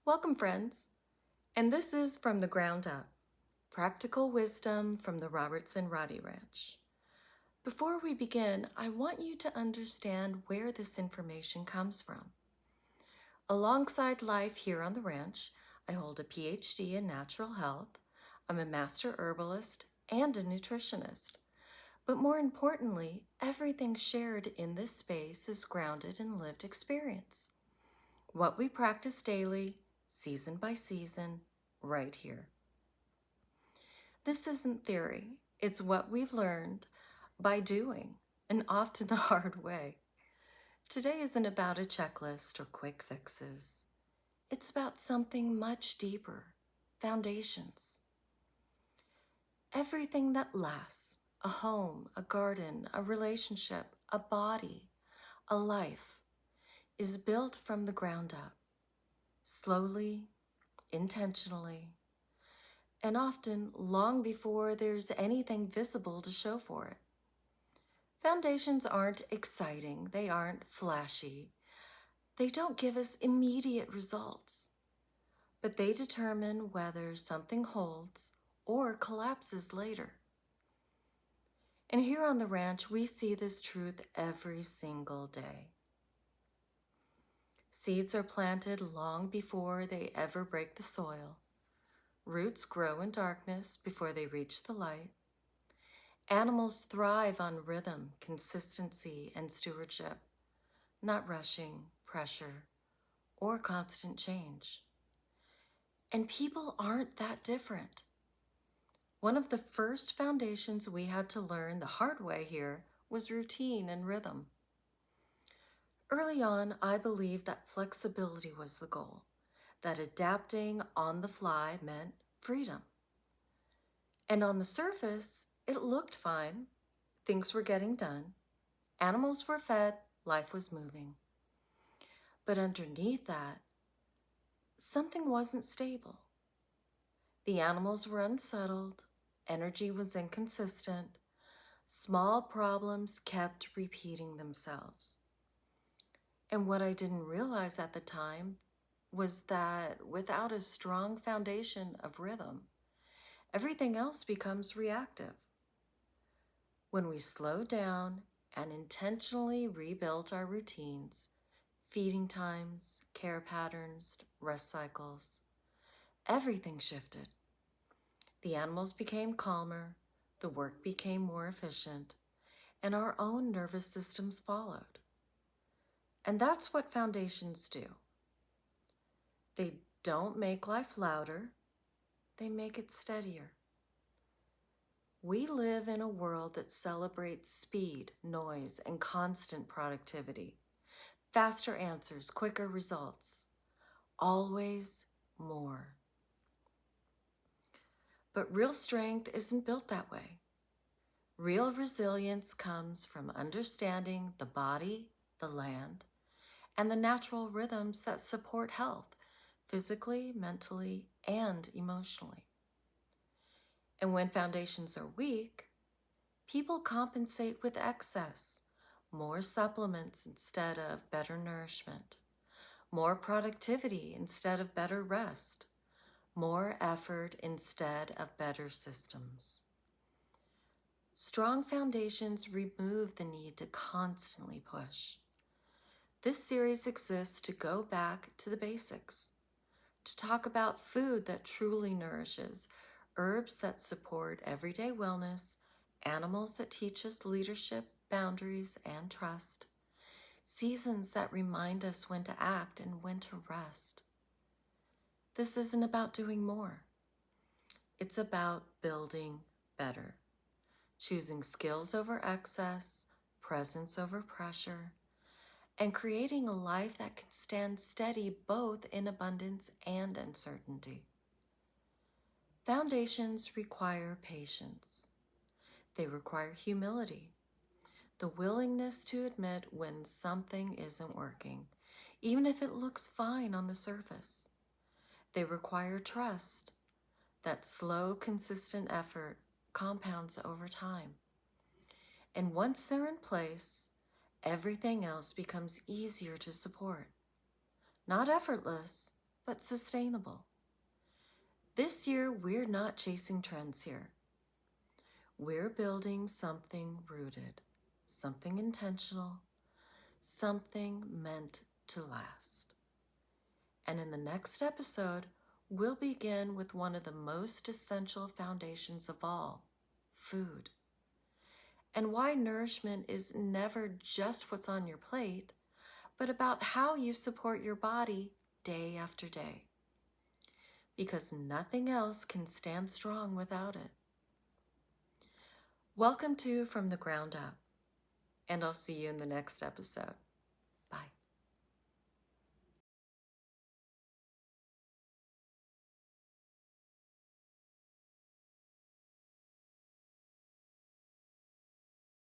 Welcome, friends. And this is From the Ground Up, Practical Wisdom from the Robertson Rottie Ranch. Before we begin, I want you to understand where this information comes from. Alongside life here on the ranch, I hold a PhD in natural health. I'm a master herbalist and a nutritionist. But more importantly, everything shared in this space is grounded in lived experience. What we practice daily, season by season, right here. This isn't theory. It's what we've learned by doing, and often the hard way. Today isn't about a checklist or quick fixes. It's about something much deeper, foundations. Everything that lasts, a home, a garden, a relationship, a body, a life, is built from the ground up, slowly, intentionally, and often long before there's anything visible to show for it. Foundations aren't exciting, they aren't flashy, they don't give us immediate results, but they determine whether something holds or collapses later. And here on the ranch, we see this truth every single day. Seeds are planted long before they ever break the soil. Roots grow in darkness before they reach the light. Animals thrive on rhythm, consistency, and stewardship, not rushing, pressure, or constant change. And people aren't that different. One of the first foundations we had to learn the hard way here was routine and rhythm. Early on, I believed that flexibility was the goal, that adapting on the fly meant freedom. And on the surface, it looked fine. Things were getting done. Animals were fed, life was moving. But underneath that, something wasn't stable. The animals were unsettled, energy was inconsistent, small problems kept repeating themselves. And what I didn't realize at the time was that without a strong foundation of rhythm, everything else becomes reactive. When we slow down and intentionally rebuilt our routines, feeding times, care patterns, rest cycles, everything shifted. The animals became calmer, the work became more efficient, and our own nervous systems followed. And that's what foundations do. They don't make life louder, they make it steadier. We live in a world that celebrates speed, noise, and constant productivity. Faster answers, quicker results. Always more. But real strength isn't built that way. Real resilience comes from understanding the body, the land, and the natural rhythms that support health, physically, mentally, and emotionally. And when foundations are weak, people compensate with excess, more supplements instead of better nourishment, more productivity instead of better rest, more effort instead of better systems. Strong foundations remove the need to constantly push. This series exists to go back to the basics, to talk about food that truly nourishes, herbs that support everyday wellness, animals that teach us leadership, boundaries, and trust, seasons that remind us when to act and when to rest. This isn't about doing more. It's about building better, choosing skills over excess, presence over pressure, and creating a life that can stand steady both in abundance and uncertainty. Foundations require patience. They require humility, the willingness to admit when something isn't working, even if it looks fine on the surface. They require trust, that slow, consistent effort compounds over time. And once they're in place, everything else becomes easier to support. Not effortless, but sustainable. This year, we're not chasing trends here. We're building something rooted, something intentional, something meant to last. And in the next episode, we'll begin with one of the most essential foundations of all, food. And why nourishment is never just what's on your plate, but about how you support your body day after day. Because nothing else can stand strong without it. Welcome to From the Ground Up, and I'll see you in the next episode. Bye.